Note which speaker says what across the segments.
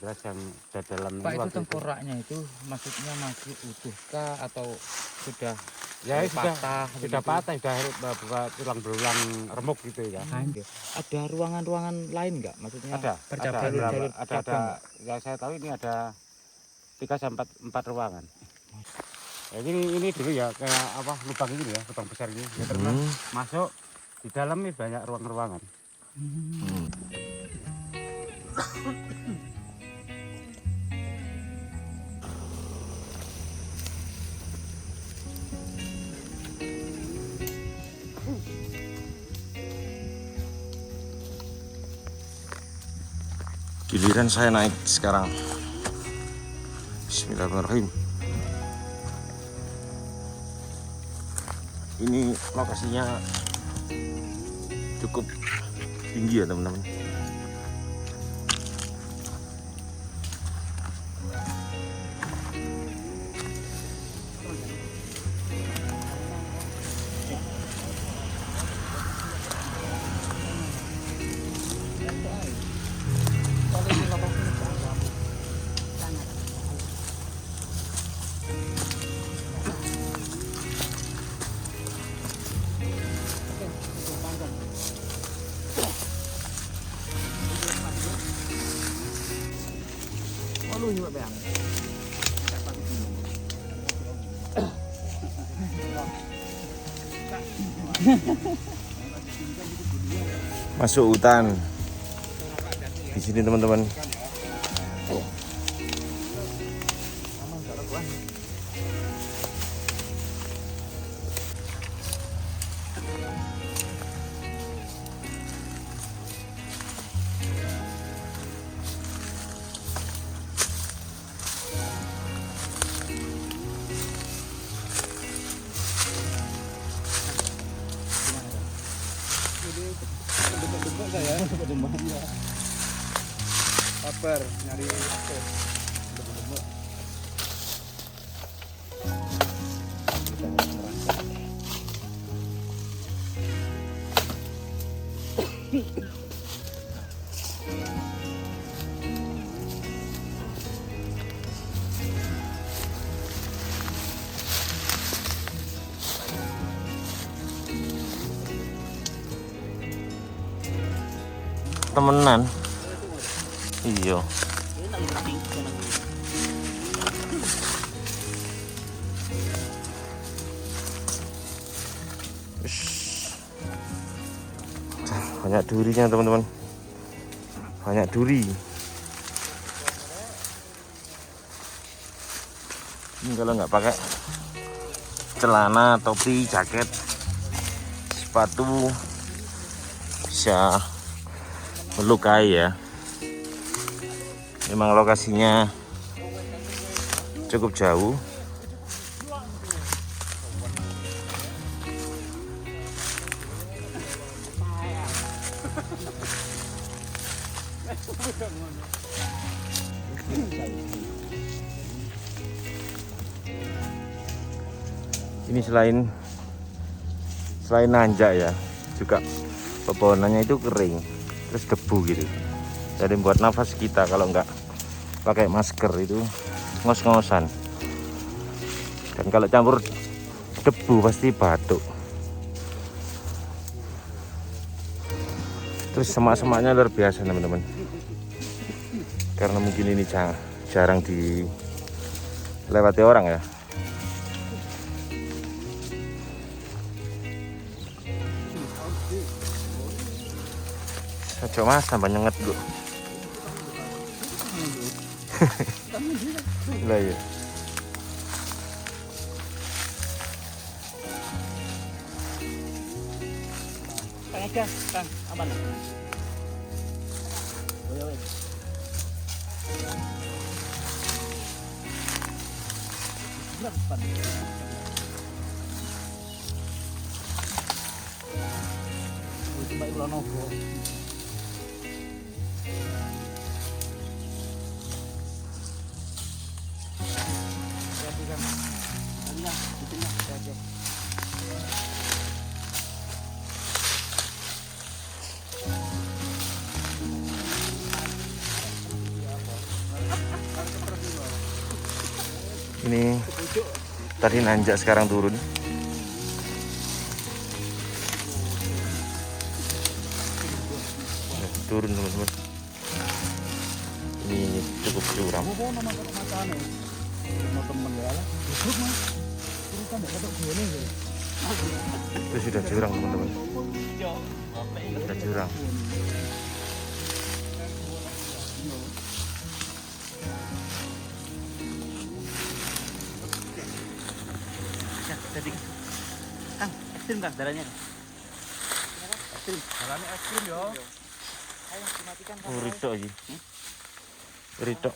Speaker 1: yang sudah dalam
Speaker 2: Pak, itu tengkoraknya itu maksudnya masih utuhkah atau sudah
Speaker 1: ya sudah
Speaker 2: patah?
Speaker 1: Sudah patah, sudah tulang berulang remuk gitu ya.
Speaker 2: Ada ruangan-ruangan lain nggak? Maksudnya
Speaker 1: Ada
Speaker 2: jalur-jalur
Speaker 1: ada
Speaker 2: cabang.
Speaker 1: ya saya tahu ini ada 3 sampai 4 ruangan. Ya, ini dulu ya kayak apa lubang ini ya, lubang besar ini ya, terus masuk di dalam ini banyak ruangan-ruangan.
Speaker 3: Giliran saya naik sekarang. Bismillahirrahmanirrahim. Ini lokasinya cukup tinggi ya teman-teman. Masuk hutan di sini teman-teman.
Speaker 4: Sabar nyari apa?
Speaker 3: Temenan. Iya. Banyak durinya teman-teman. Banyak duri. Ini kalau nggak pakai celana, topi, jaket, sepatu bisa melukai ya. Memang lokasinya cukup jauh. Ini selain nanjak ya, juga pepohonannya itu kering, terus debu gitu. Jadi buat nafas kita kalau nggak pakai masker itu ngos-ngosan. Dan kalau campur debu pasti batuk. Terus semak-semaknya luar biasa teman-teman. Karena mungkin ini jarang dilewati orang ya. Coba mas tambah nyenget bu. Lah ya.
Speaker 2: Aja, Kang, aman.
Speaker 3: Ini tadi nanjak sekarang turun. Turun teman-teman. Ini cukup curam. Itu sudah jurang teman-teman. Sudah jurang.
Speaker 2: Jadi Kang, ekstrim Kang darahnya. Ekstrim.
Speaker 4: Jalannya ekstrim yo.
Speaker 2: Ayo dimatikan Kang.
Speaker 3: Oh, ritok iki. Ritok.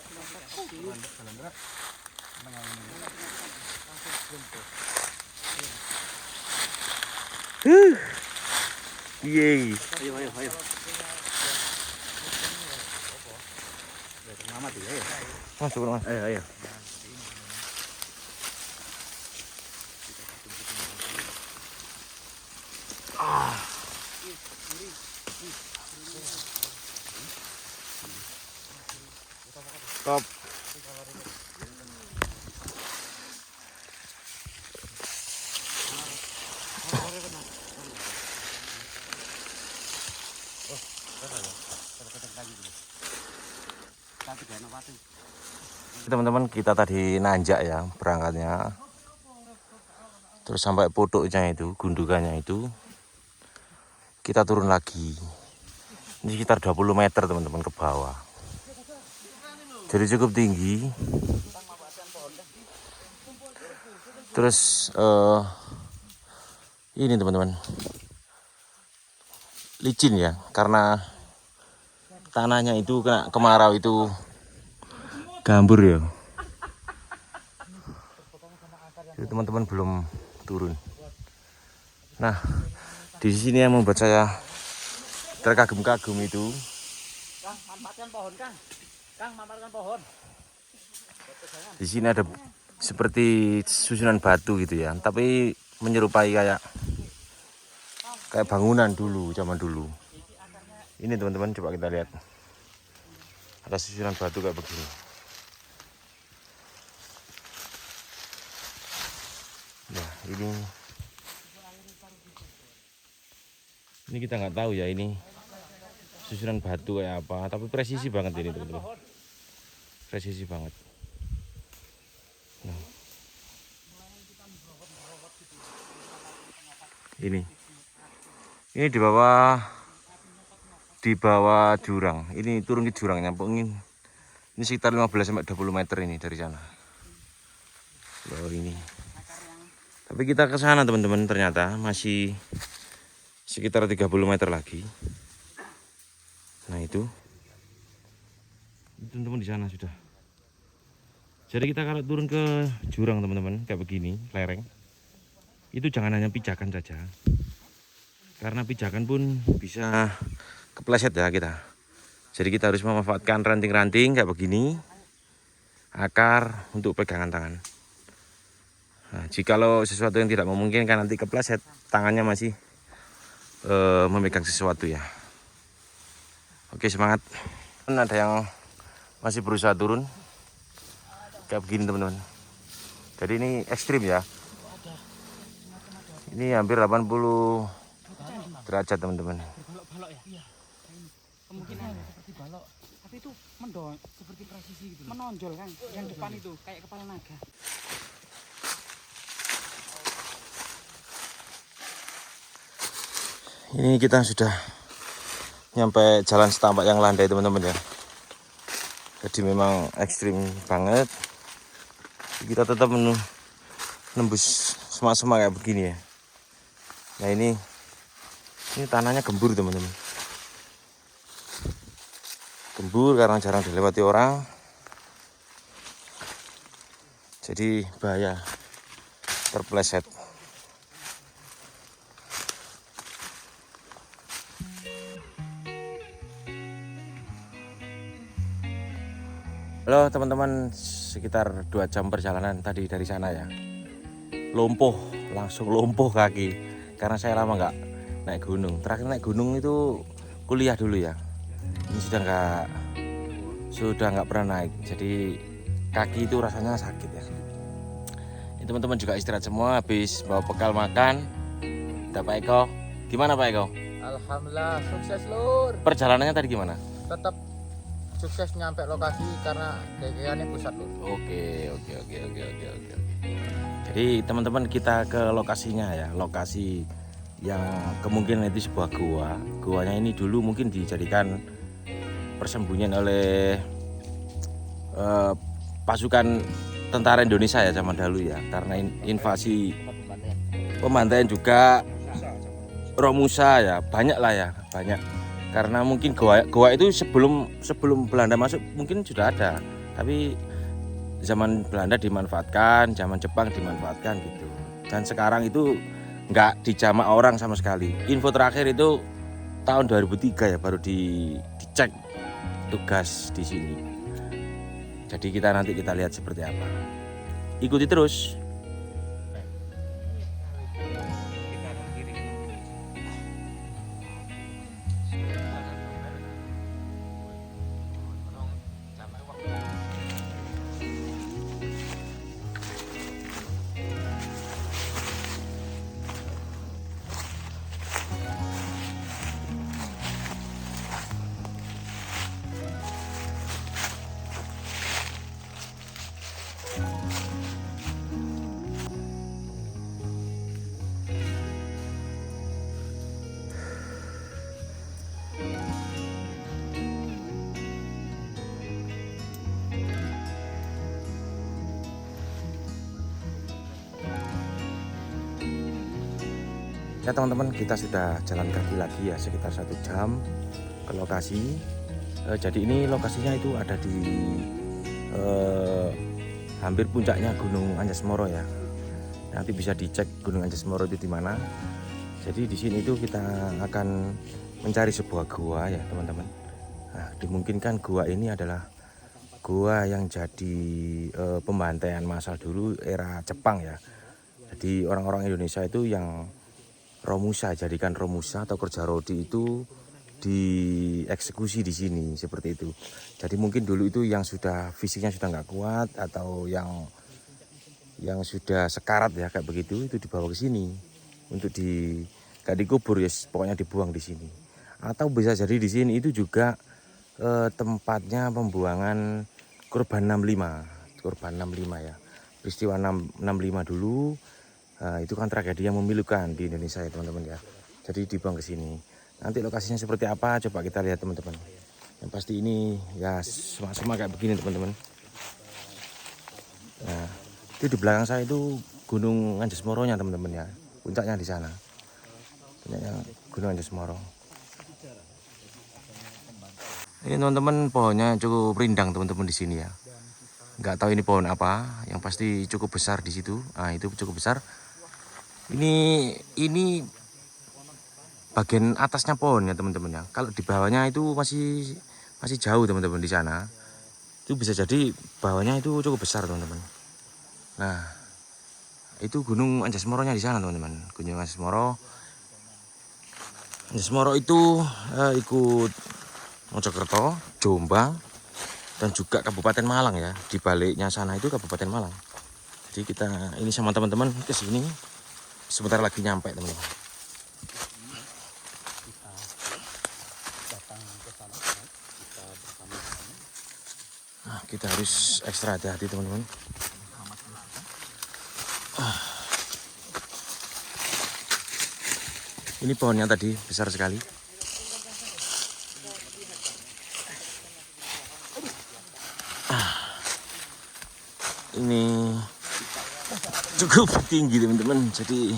Speaker 3: Yeay.
Speaker 2: Ayo. Selamat ya.
Speaker 3: Masuk Mas.
Speaker 2: Ayo.
Speaker 3: Top. Teman-teman, kita tadi nanjak ya berangkatnya. Terus sampai putuknya itu, gundukannya itu. Kita turun lagi. Ini sekitar 20 meter teman-teman ke bawah. Jadi cukup tinggi. Terus ini teman-teman, licin ya, karena tanahnya itu kena kemarau itu gambur ya. Jadi teman-teman belum turun. Nah, di sini yang membuat saya terkagum-kagum itu.
Speaker 2: Kang, manfaatkan pohon, Kang. Kang, manfaatkan pohon.
Speaker 3: Di sini ada seperti susunan batu gitu ya, tapi menyerupai kayak bangunan dulu, zaman dulu. Ini teman-teman, coba kita lihat. Ada susunan batu kayak begini. Nah, ini kita nggak tahu ya ini susunan batu kayak apa, tapi presisi banget ini teman-teman. Presisi banget. Nah. Ini di bawah jurang. Ini turun ke jurang nyambungin. Ini sekitar 15 sampai 20 meter ini dari sana. Bawah ini. Tapi kita ke sana teman-teman, ternyata masih sekitar 30 meter lagi. Nah, itu. Teman-teman di sana sudah. Jadi kita kalau turun ke jurang teman-teman kayak begini, lereng. Itu jangan hanya pijakan saja. Karena pijakan pun bisa kepleset ya kita. Jadi kita harus memanfaatkan ranting-ranting kayak begini, akar untuk pegangan tangan. Nah, jikalau sesuatu yang tidak memungkinkan nanti kepleset, tangannya masih memegang sesuatu ya. Oke, semangat. Ada yang masih berusaha turun kayak begini teman-teman. Jadi ini ekstrim ya. Ini hampir 80 derajat teman-teman.
Speaker 2: Balok-balok ya? Iya. Kemungkinan seperti balok, tapi itu seperti presisi gitu. Menonjol kan, yang depan itu kayak kepala naga.
Speaker 3: Ini kita sudah nyampe jalan setapak yang landai teman-teman ya. Jadi memang ekstrim banget. Kita tetap menembus semak-semak kayak begini ya. Nah, ini tanahnya gembur teman-teman. Gembur karena jarang dilewati orang. Jadi bahaya terpeleset. Halo teman-teman, sekitar 2 jam perjalanan tadi dari sana ya. Langsung lumpuh kaki. Karena saya lama nggak naik gunung. Terakhir naik gunung itu kuliah dulu ya. Ini sudah nggak pernah naik. Jadi kaki itu rasanya sakit ya. teman-teman juga istirahat semua habis bawa bekal makan. Udah Pak Eko. Gimana Pak Eko?
Speaker 4: Alhamdulillah sukses lur.
Speaker 3: Perjalanannya tadi gimana?
Speaker 4: Tetap sukses nyampe lokasi karena kayaknya pusat lur.
Speaker 3: Oke. Jadi teman-teman kita ke lokasinya ya, lokasi yang kemungkinan itu sebuah gua. Guanya ini dulu mungkin dijadikan persembunyian oleh pasukan tentara Indonesia ya zaman dahulu ya, karena invasi pembantaian juga Romusa ya, banyak lah ya, banyak. Karena mungkin goa itu sebelum Belanda masuk mungkin sudah ada, tapi zaman Belanda dimanfaatkan, zaman Jepang dimanfaatkan gitu. Dan sekarang itu nggak dijamak orang sama sekali. Info terakhir itu tahun 2003 ya baru dicek tugas di sini. Jadi nanti kita lihat seperti apa. Ikuti terus. Ya teman-teman, kita sudah jalan kaki lagi ya sekitar 1 jam ke lokasi. Jadi ini lokasinya itu ada di hampir puncaknya Gunung Anjas-Moro ya. Nanti bisa dicek Gunung Anjas-Moro itu di mana. Jadi di sini itu kita akan mencari sebuah gua ya teman-teman. Nah, dimungkinkan gua ini adalah gua yang jadi pembantaian massal dulu era Jepang ya. Jadi orang-orang Indonesia itu yang Romusa, jadikan Romusa atau kerja rodi itu dieksekusi di sini seperti itu. Jadi mungkin dulu itu yang sudah fisiknya sudah nggak kuat atau yang sudah sekarat ya kayak begitu itu dibawa ke sini untuk nggak dikubur ya, pokoknya dibuang di sini. Atau bisa jadi di sini itu juga tempatnya pembuangan korban 65 ya. Peristiwa 65 dulu. Nah, itu kan tragedi yang memilukan di Indonesia ya teman-teman ya. Jadi dibuang ke sini. Nanti lokasinya seperti apa coba kita lihat teman-teman. Yang pasti ini ya semak-semak kayak begini teman-teman. Nah, itu di belakang saya itu Gunung Anjas-Moronya teman-teman ya. Puncaknya di sana. Puncaknya Gunung Anjas-Moro. Ini teman-teman pohonnya cukup rindang teman-teman di sini ya. Nggak tahu ini pohon apa, yang pasti cukup besar di situ. Nah, itu cukup besar. Ini bagian atasnya pohon ya teman-teman ya. Kalau di bawahnya itu masih jauh teman-teman di sana. Itu bisa jadi bawahnya itu cukup besar teman-teman. Nah, itu Gunung Anjas-Moronya di sana teman-teman. Gunung Anjas-Moro. Anjas-Moro itu ikut Mojokerto, Jombang, dan juga Kabupaten Malang ya. Di baliknya sana itu Kabupaten Malang. Jadi kita ini sama teman-teman ke sini. Sebentar lagi nyampe teman-teman. Nah, kita harus ekstra hati-hati teman-teman. Ini pohonnya tadi besar sekali. Ini cukup tinggi teman-teman, jadi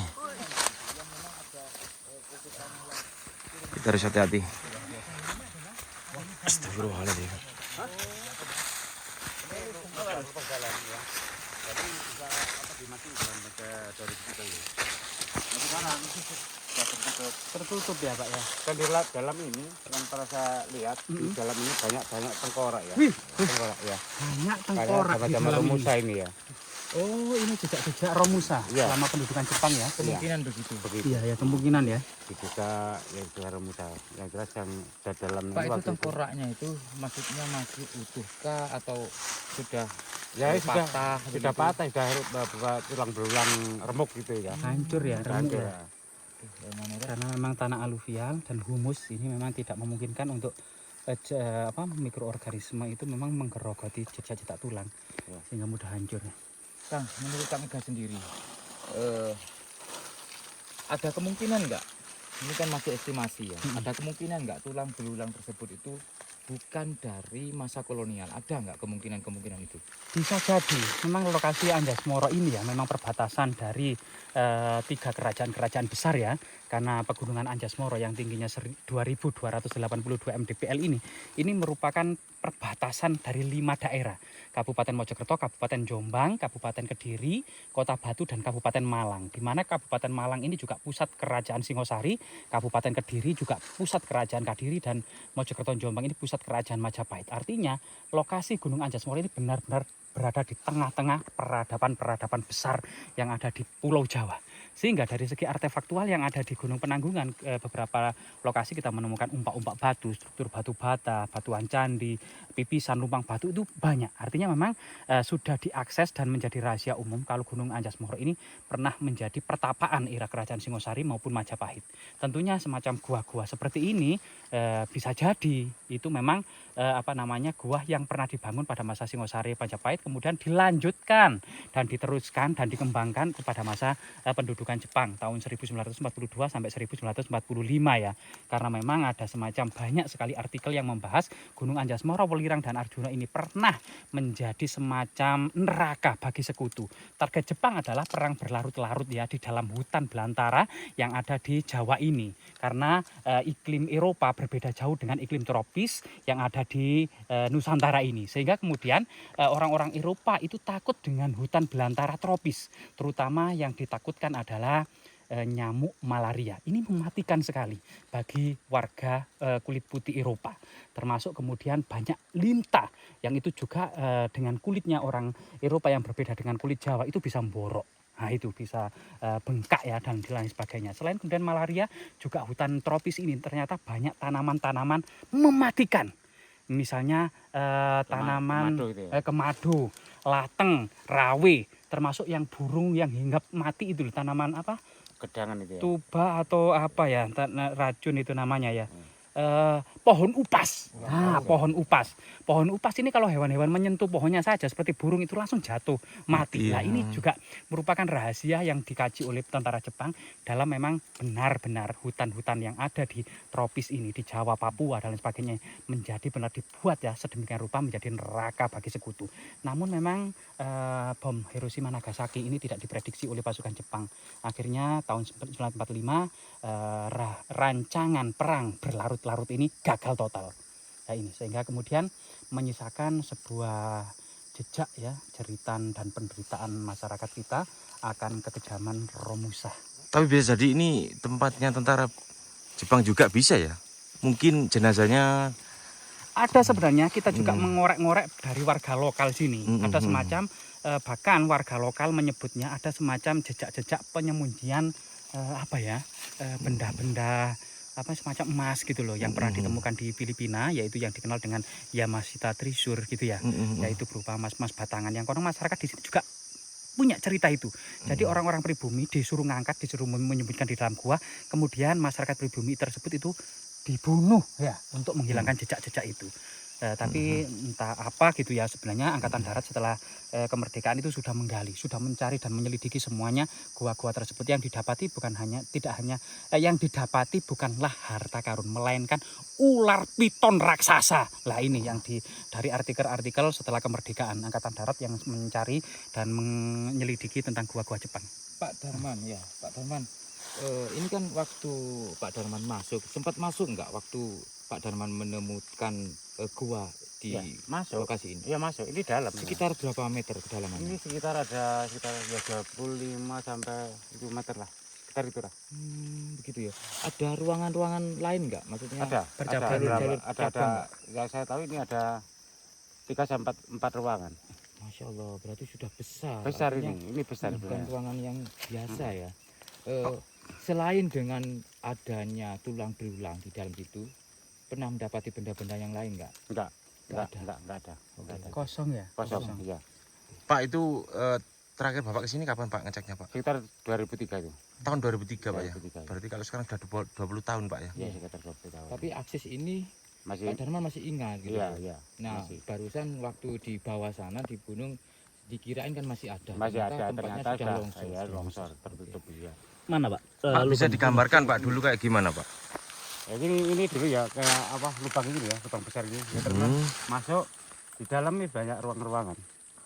Speaker 3: kita harus hati-hati. Astagfirullahaladzim.
Speaker 2: Tertutup ya Pak ya.
Speaker 1: Dan di dalam ini yang pernah saya lihat di dalam ini banyak tengkorak ya. Tengkorak ya.
Speaker 2: Banyak tengkorak di
Speaker 1: Sama
Speaker 2: dalam
Speaker 1: Romusa
Speaker 2: ini.
Speaker 1: ini ya.
Speaker 2: Oh, ini jejak-jejak Romusa
Speaker 1: Iya.
Speaker 2: selama pendudukan Jepang ya.
Speaker 3: Kemungkinan begitu.
Speaker 1: Begitu.
Speaker 2: Iya ya, kemungkinan ya.
Speaker 1: Di desa yang di Romusa. Yang jelas yang di dalam
Speaker 5: Pak, itu
Speaker 1: waktu
Speaker 5: tengkoraknya itu maksudnya masih utuhkah atau sudah
Speaker 1: Ya sudah
Speaker 2: patah,
Speaker 1: sudah
Speaker 2: begitu.
Speaker 1: patah, sudah tulang belulang remuk gitu ya.
Speaker 2: Hancur ya, remuk
Speaker 1: Hancur.
Speaker 2: ya. Karena memang tanah aluvial dan humus ini memang tidak memungkinkan untuk mikroorganisme itu memang menggerogoti jejak-jejak tulang
Speaker 1: Ya.
Speaker 2: sehingga mudah hancur.
Speaker 5: Kang, menurut Kang Ega sendiri, ada kemungkinan nggak? Ini kan masih estimasi ya. Ada kemungkinan nggak tulang belulang tersebut itu bukan dari masa kolonial? Ada nggak kemungkinan itu?
Speaker 2: Bisa jadi, memang lokasi Anjasmara ini ya memang perbatasan dari 3 kerajaan-kerajaan besar ya. Karena pegunungan Anjasmara yang tingginya 2282 mdpl ini merupakan perbatasan dari 5 daerah. Kabupaten Mojokerto, Kabupaten Jombang, Kabupaten Kediri, Kota Batu, dan Kabupaten Malang. Di mana Kabupaten Malang ini juga pusat kerajaan Singosari, Kabupaten Kediri juga pusat kerajaan Kadiri, dan Mojokerto Jombang ini pusat kerajaan Majapahit. Artinya lokasi Gunung Anjasmara ini benar-benar berada di tengah-tengah peradaban-peradaban besar yang ada di Pulau Jawa. Sehingga dari segi artefaktual yang ada di Gunung Penanggungan, beberapa lokasi kita menemukan umpak-umpak batu, struktur batu bata, batuan candi, pipisan, lumpang batu itu banyak. Artinya memang sudah diakses dan menjadi rahasia umum kalau Gunung Anjasmara ini pernah menjadi pertapaan era kerajaan Singosari maupun Majapahit. Tentunya semacam gua-gua seperti ini bisa jadi itu memang gua yang pernah dibangun pada masa Singosari Majapahit, kemudian dilanjutkan dan diteruskan dan dikembangkan kepada masa pendudukan Jepang tahun 1942 sampai 1945 ya. Karena memang ada semacam banyak sekali artikel yang membahas Gunung Anjasmara, Welirang, dan Arjuna ini pernah menjadi semacam neraka bagi sekutu. Target Jepang adalah perang berlarut-larut ya di dalam hutan belantara yang ada di Jawa ini. Karena iklim Eropa berbeda jauh dengan iklim tropis yang ada di Nusantara ini. Sehingga kemudian orang-orang Eropa itu takut dengan hutan belantara tropis. Terutama yang ditakutkan adalah nyamuk malaria. Ini mematikan sekali bagi warga kulit putih Eropa. Termasuk kemudian banyak lintah yang itu juga dengan kulitnya orang Eropa yang berbeda dengan kulit Jawa itu bisa memborok. Nah itu bisa bengkak ya dan lain sebagainya. Selain kemudian malaria, juga hutan tropis ini ternyata banyak tanaman-tanaman mematikan. Misalnya tanaman
Speaker 1: Kemado itu ya?
Speaker 2: kemado, lateng, rawe, termasuk yang burung yang hinggap mati itu tanaman apa?
Speaker 1: Gedangan itu ya.
Speaker 2: Tuba atau apa ya? Racun itu namanya ya. Pohon upas. Nah, pohon upas. Pohon upas ini kalau hewan-hewan menyentuh pohonnya saja seperti burung itu langsung jatuh mati. Nah, ini juga merupakan rahasia yang dikaji oleh tentara Jepang dalam memang benar-benar hutan-hutan yang ada di tropis ini di Jawa, Papua dan lain sebagainya menjadi benar dibuat ya sedemikian rupa menjadi neraka bagi sekutu. Namun memang bom Hiroshima Nagasaki ini tidak diprediksi oleh pasukan Jepang. Akhirnya tahun 1945 rancangan perang berlarut-larut ini gagal total. Nah ini sehingga kemudian menyisakan sebuah jejak ya jeritan dan penderitaan masyarakat kita akan kekejaman Romusa.
Speaker 3: Tapi bisa jadi ini tempatnya tentara Jepang juga bisa ya. Mungkin jenazahnya
Speaker 2: Ada sebenarnya kita juga mengorek-ngorek dari warga lokal sini. Ada semacam bahkan warga lokal menyebutnya ada semacam jejak-jejak penyembunyian benda-benda semacam emas gitu loh yang pernah ditemukan di Filipina, yaitu yang dikenal dengan Yamashita Trisur gitu ya, yaitu berupa emas-emas batangan yang orang masyarakat di sini juga punya cerita itu. Jadi orang-orang pribumi disuruh ngangkat, disuruh menyembunyikan di dalam gua, kemudian masyarakat pribumi tersebut itu dibunuh ya untuk menghilangkan jejak-jejak itu. Tapi entah apa gitu ya, sebenarnya Angkatan Darat setelah kemerdekaan itu sudah menggali, sudah mencari dan menyelidiki semuanya gua-gua tersebut. Yang didapati yang didapati bukanlah harta karun, melainkan ular piton raksasa. Lah ini yang dari artikel-artikel setelah kemerdekaan Angkatan Darat yang mencari dan menyelidiki tentang gua-gua Jepang.
Speaker 5: Pak Darman, ini kan waktu Pak Darman sempat masuk nggak waktu Pak Darman menemukan gua di
Speaker 1: Ya, masuk.
Speaker 5: lokasi ini?
Speaker 1: Iya masuk, ini dalam.
Speaker 5: Sekitar berapa meter kedalamannya?
Speaker 1: Ini sekitar ya 25 sampai 1 meter lah. Sekitar itu lah.
Speaker 5: Begitu ya. Ada ruangan-ruangan lain nggak? Maksudnya
Speaker 1: Ada
Speaker 5: jalur-jalur
Speaker 1: ada
Speaker 5: cabang.
Speaker 1: ya saya tahu ini ada 3 sampai 4 ruangan.
Speaker 5: Masya Allah, berarti sudah besar.
Speaker 1: Besar
Speaker 5: Artinya
Speaker 1: ini besar
Speaker 5: bukan
Speaker 1: sebenarnya.
Speaker 5: ruangan yang biasa ya. Selain dengan adanya tulang belulang di dalam situ, pernah mendapati benda-benda yang lain nggak?
Speaker 1: Enggak
Speaker 5: Nggak ada.
Speaker 1: ada.
Speaker 2: Kosong ya?
Speaker 1: Kosong, iya.
Speaker 3: Pak itu terakhir Bapak kesini kapan Pak ngeceknya Pak?
Speaker 1: Sekitar 2003 itu.
Speaker 3: Tahun 2003 Pak ya?
Speaker 1: 2003.
Speaker 3: Berarti kalau sekarang sudah 20 tahun Pak ya?
Speaker 1: Iya, sekitar 20 tahun.
Speaker 5: Tapi akses ini
Speaker 1: masih
Speaker 5: Pak Darman masih ingat gitu.
Speaker 1: iya, iya.
Speaker 5: Nah,
Speaker 1: masih.
Speaker 5: barusan waktu di bawah sana di gunung dikirain kan masih ada.
Speaker 1: Masih ada,
Speaker 5: tempatnya
Speaker 1: ternyata
Speaker 5: sudah
Speaker 1: sudah
Speaker 5: longsor.
Speaker 1: ya, longsor tertutup ya.
Speaker 2: Mana Pak?
Speaker 3: Pak bisa digambarkan Pak dulu kayak gimana Pak?
Speaker 1: Ya, ini dulu ya kayak apa lubang ini ya, lubang besar ini. Ya, terus masuk di dalam ini banyak ruang-ruangan.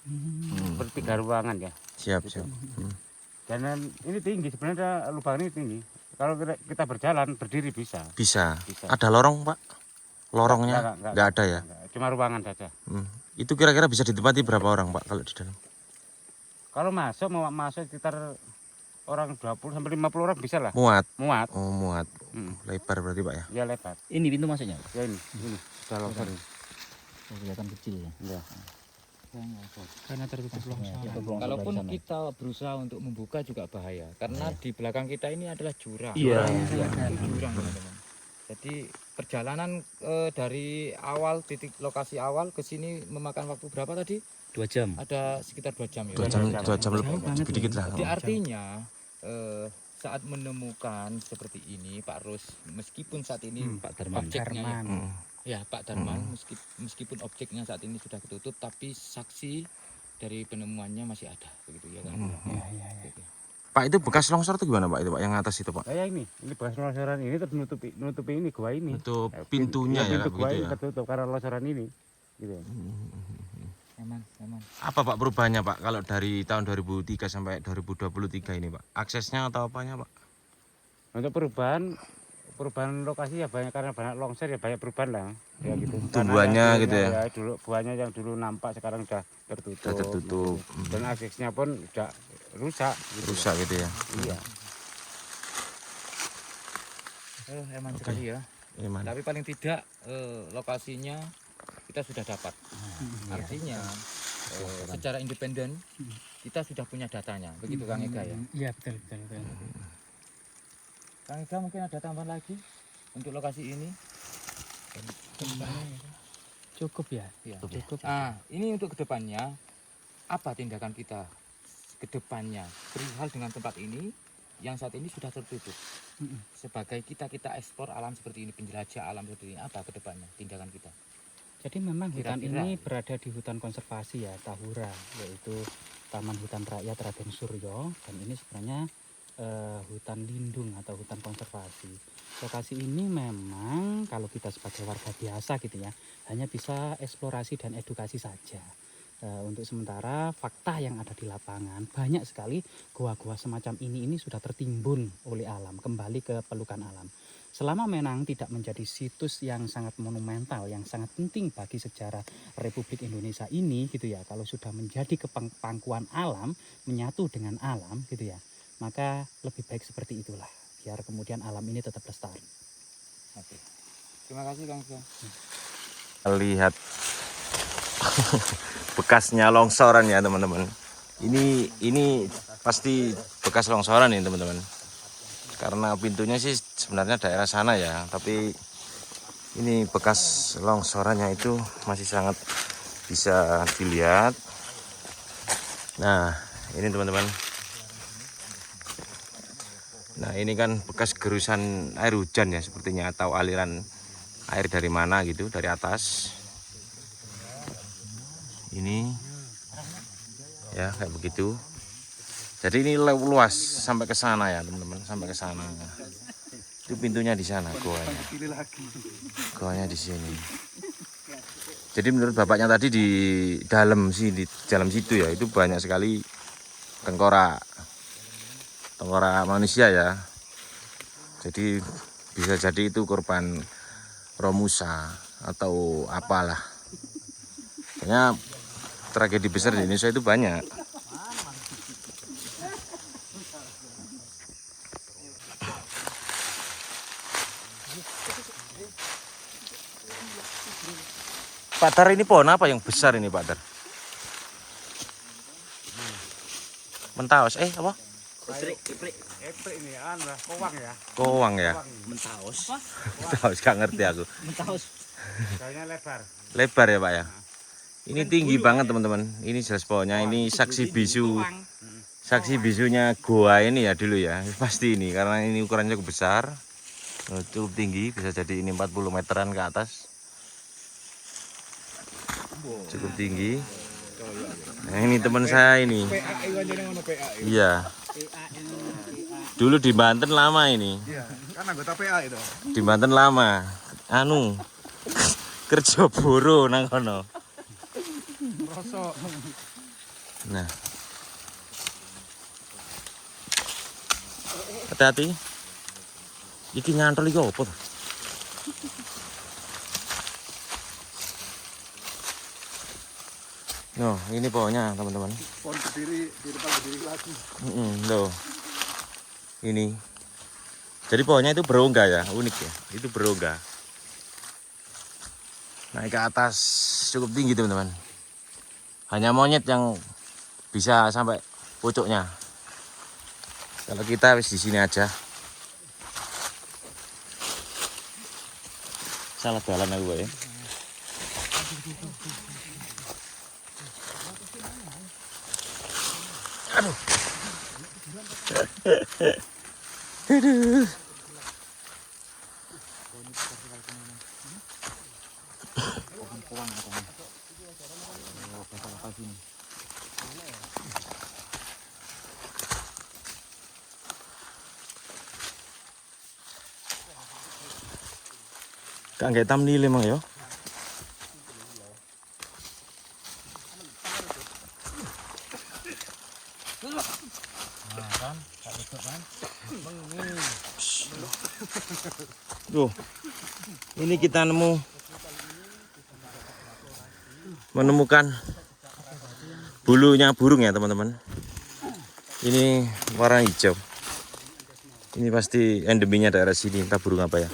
Speaker 1: Seperti 3 ruangan ya.
Speaker 3: Siap,
Speaker 1: Gitu.
Speaker 3: siap.
Speaker 1: Dan ini tinggi sebenarnya lubang ini tinggi. Kalau kita berjalan berdiri bisa.
Speaker 3: Bisa.
Speaker 1: Bisa.
Speaker 3: Ada lorong Pak? Lorongnya
Speaker 1: Enggak,
Speaker 3: nggak ada ya?
Speaker 1: enggak. Cuma ruangan saja.
Speaker 3: Itu kira-kira bisa ditempati berapa orang Pak kalau di dalam?
Speaker 1: Kalau mau masuk sekitar orang 20 sampai 50 orang bisa lah.
Speaker 3: Muat.
Speaker 1: Muat.
Speaker 3: Oh muat.
Speaker 1: Mm.
Speaker 3: Lebar berarti Pak ya?
Speaker 1: Ya lebar.
Speaker 2: Ini pintu masuknya.
Speaker 1: Ya ini sudah longsor ini.
Speaker 2: Kelihatan kecil ya.
Speaker 1: Ya.
Speaker 2: Karena tertutup longsor.
Speaker 5: Kalaupun kita berusaha untuk membuka juga bahaya karena di belakang kita ini adalah jurang.
Speaker 2: Iya.
Speaker 5: Jurang teman-teman. Jadi perjalanan dari awal titik lokasi awal ke sini memakan waktu berapa tadi?
Speaker 2: 2 jam.
Speaker 5: Ada sekitar 2 jam ya.
Speaker 3: 2 jam lebih sedikit lah.
Speaker 5: Jadi artinya saat menemukan seperti ini Pak Rus, meskipun saat ini
Speaker 2: Pak Darman.
Speaker 5: objeknya ya Pak Darman, meskipun objeknya saat ini sudah ketutup, tapi saksi dari penemuannya masih ada, begitu ya kan? Gitu.
Speaker 3: Pak itu bekas longsor itu gimana Pak itu Pak yang atas itu Pak?
Speaker 1: Ya ini bekas longsoran ini terus nutupi ini gua ini.
Speaker 3: Itu
Speaker 1: Ya,
Speaker 3: pintunya ya
Speaker 1: pintu gua
Speaker 3: begitu
Speaker 1: ini
Speaker 3: ya.
Speaker 1: tertutup karena longsoran ini. Gitu.
Speaker 5: Aman.
Speaker 3: Apa Pak perubahannya Pak kalau dari tahun 2003 sampai 2023 ini Pak? Aksesnya atau apanya Pak?
Speaker 1: Untuk perubahan lokasi ya banyak karena banyak longsor ya banyak perubahan lah ya gitu.
Speaker 3: Tumbuhannya
Speaker 1: Karena
Speaker 3: gitu ya?
Speaker 1: Dulu buahnya yang dulu nampak sekarang udah tertutup.
Speaker 3: Sudah tertutup.
Speaker 1: Dan aksesnya pun udah rusak. Gitu.
Speaker 3: Rusak gitu ya?
Speaker 1: Iya.
Speaker 5: Aman sekali ya.
Speaker 3: Gimana?
Speaker 5: Tapi paling tidak lokasinya kita sudah dapat. Artinya secara independen kita sudah punya datanya. Begitu Kang Ega ya.
Speaker 2: Iya betul.
Speaker 5: Kang Ega mungkin ada tambahan lagi untuk lokasi ini.
Speaker 2: Cukup ya.
Speaker 5: Ya.
Speaker 2: Cukup.
Speaker 5: Ini untuk kedepannya apa tindakan kita kedepannya perihal dengan tempat ini yang saat ini sudah tertutup. Sebagai kita ekspor alam seperti ini, penjelajah alam seperti ini, apa kedepannya tindakan kita?
Speaker 2: Jadi memang hutan
Speaker 5: Kira-kira.
Speaker 2: ini berada di hutan konservasi ya, Tahura, yaitu Taman Hutan Rakyat Raden Suryo, dan ini sebenarnya hutan lindung atau hutan konservasi. Lokasi ini memang kalau kita sebagai warga biasa gitu ya, hanya bisa eksplorasi dan edukasi saja. Untuk sementara fakta yang ada di lapangan banyak sekali gua-gua semacam ini sudah tertimbun oleh alam, kembali ke pelukan alam. Selama memang tidak menjadi situs yang sangat monumental, yang sangat penting bagi sejarah Republik Indonesia ini gitu ya, kalau sudah menjadi kepangkuan alam, menyatu dengan alam gitu ya, maka lebih baik seperti itulah, biar kemudian alam ini tetap lestari.
Speaker 5: Oke. Terima kasih Kang Ega.
Speaker 3: Lihat bekasnya longsoran ya teman-teman. Ini pasti bekas longsoran ini teman-teman. Karena pintunya sih sebenarnya daerah sana ya, tapi ini bekas longsorannya itu masih sangat bisa dilihat. Nah, ini teman-teman. Nah, ini kan bekas gerusan air hujan ya sepertinya, atau aliran air dari mana gitu, dari atas. Ini ya kayak begitu. Jadi ini luas sampai ke sana ya teman-teman, sampai ke sana. Itu pintunya di sana, goanya. Goanya di sini. Jadi menurut bapaknya tadi di dalam situ ya, itu banyak sekali tengkorak manusia ya. Jadi bisa jadi itu korban Romusa atau apalah. Kayaknya tragedi besar di Indonesia itu banyak. Pak Dar, ini pohon apa yang besar ini Pak Dar? Mentaos, apa?
Speaker 1: Eprik ini kowang ya.
Speaker 3: Kowang ya?
Speaker 2: Mentaos.
Speaker 3: Mentaos, gak ngerti aku.
Speaker 2: Mentaos.
Speaker 1: Kayaknya lebar.
Speaker 3: Lebar ya Pak ya? Ini tinggi banget teman-teman. Ini jelas pohonnya. Ini saksi bisu. Saksi bisunya gua ini ya dulu ya. Pasti ini karena ini ukurannya cukup besar. Cukup tinggi, bisa jadi ini 40 meteran ke atas. Cukup tinggi. Nah, ini teman saya ini. Iya. Dulu di Banten lama ini.
Speaker 6: Iya, kan anggota PA itu.
Speaker 3: Di Banten lama. Anu. Kerja buru nang kono.
Speaker 6: Rosok.
Speaker 3: Nah. Hati-hati. Iki nyantol iki opo to? No, ini pohonnya teman-teman.
Speaker 6: Pohon berdiri di depan berdiri lagi.
Speaker 3: Loh. Ini. Jadi pohonnya itu berongga ya, unik ya. Itu berongga. Naik ke atas cukup tinggi teman-teman. Hanya monyet yang bisa sampai pucuknya. Kalau kita wis di sini aja. Salah jalan aku ya. Aduh. Aduh. Kak nggak hitam nilai emang ya? Tuh, ini kita menemukan bulunya burung ya teman-teman. Ini warna hijau. Ini pasti endeminya daerah sini. Entah burung apa ya.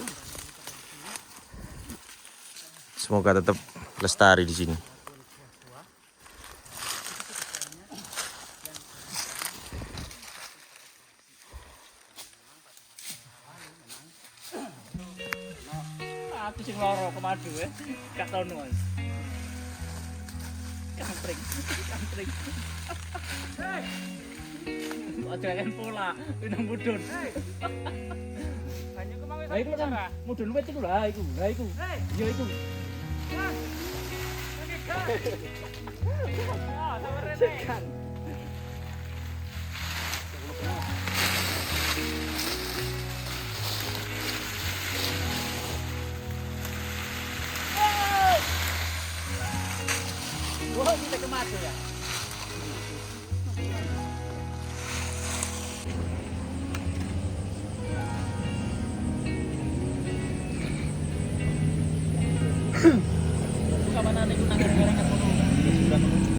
Speaker 3: Semoga tetap lestari di sini.
Speaker 2: Aku sing loro kemadu ya. Gak tau nuan. Kampring. Aja kan pola, pinang mudun. Lah iku kan mudun wit iku lah iku. Ya iku. Sekan. Wah, kita kemana ya? Kapan nanti kita ngereng-ngereng